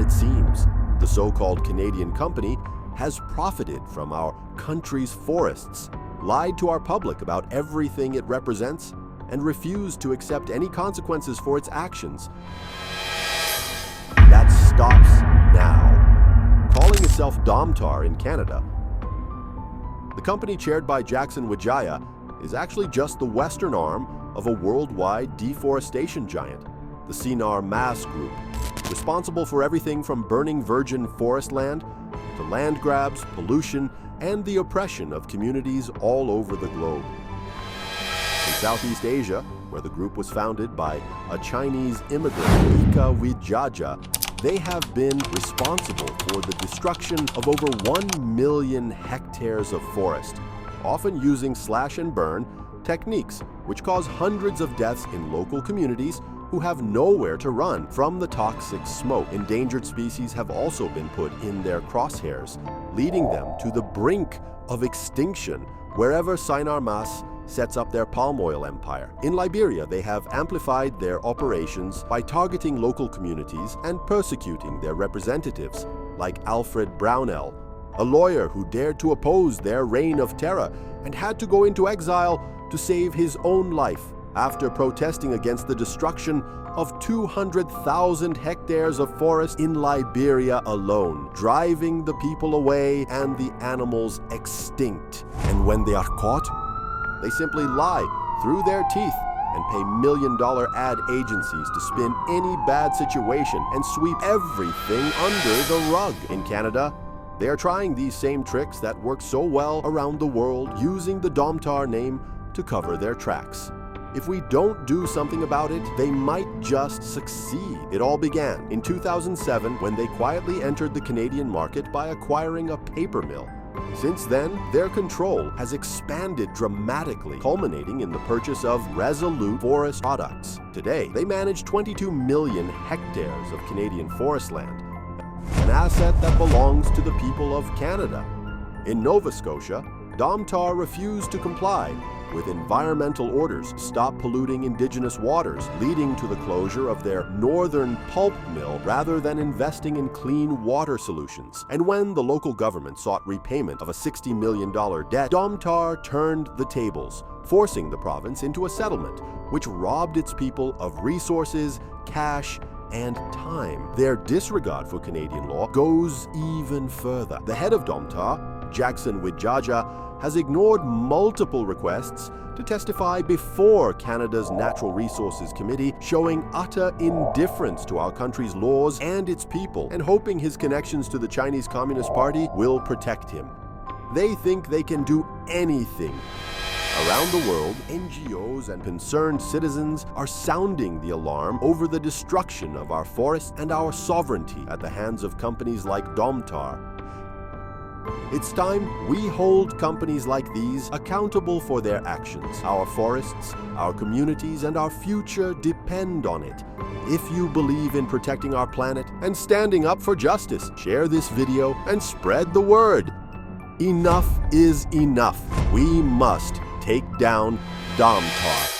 what it seems. The so-called Canadian company has profited from our country's forests, lied to our public about everything it represents, and refused to accept any consequences for its actions. That stops now. Calling itself Domtar in Canada, the company chaired by Jackson Wijaya is actually just the western arm of a worldwide deforestation giant, the Sinar Mas Group, responsible for everything from burning virgin forest land to land grabs, pollution, and the oppression of communities all over the globe. In Southeast Asia, where the group was founded by a Chinese immigrant, Ika Wijaja, they have been responsible for the destruction of over 1 million hectares of forest, often using slash and burn techniques, which cause hundreds of deaths in local communities who have nowhere to run from the toxic smoke. Endangered species have also been put in their crosshairs, leading them to the brink of extinction wherever Sinar Mas sets up their palm oil empire. In Liberia, they have amplified their operations by targeting local communities and persecuting their representatives, like Alfred Brownell, a lawyer who dared to oppose their reign of terror and had to go into exile to save his own life after protesting against the destruction of 200,000 hectares of forest in Liberia alone, driving the people away and the animals extinct. And when they are caught, they simply lie through their teeth and pay million-dollar ad agencies to spin any bad situation and sweep everything under the rug. In Canada, they are trying these same tricks that work so well around the world, using the Domtar name to cover their tracks. If we don't do something about it, they might just succeed. It all began in 2007 when they quietly entered the Canadian market by acquiring a paper mill. Since then, their control has expanded dramatically, culminating in the purchase of Resolute Forest Products. Today, they manage 22 million hectares of Canadian forest land, an asset that belongs to the people of Canada. In Nova Scotia, Domtar refused to comply with environmental orders, stop polluting Indigenous waters, leading to the closure of their northern pulp mill rather than investing in clean water solutions. And when the local government sought repayment of a $60 million debt, Domtar turned the tables, forcing the province into a settlement, which robbed its people of resources, cash, and time. Their disregard for Canadian law goes even further. The head of Domtar, Jackson Wijaya, has ignored multiple requests to testify before Canada's Natural Resources Committee, showing utter indifference to our country's laws and its people, and hoping his connections to the Chinese Communist Party will protect him. They think they can do anything. Around the world, NGOs and concerned citizens are sounding the alarm over the destruction of our forests and our sovereignty at the hands of companies like Domtar. It's time we hold companies like these accountable for their actions. Our forests, our communities, and our future depend on it. If you believe in protecting our planet and standing up for justice, share this video and spread the word. Enough is enough. We must take down Domtar.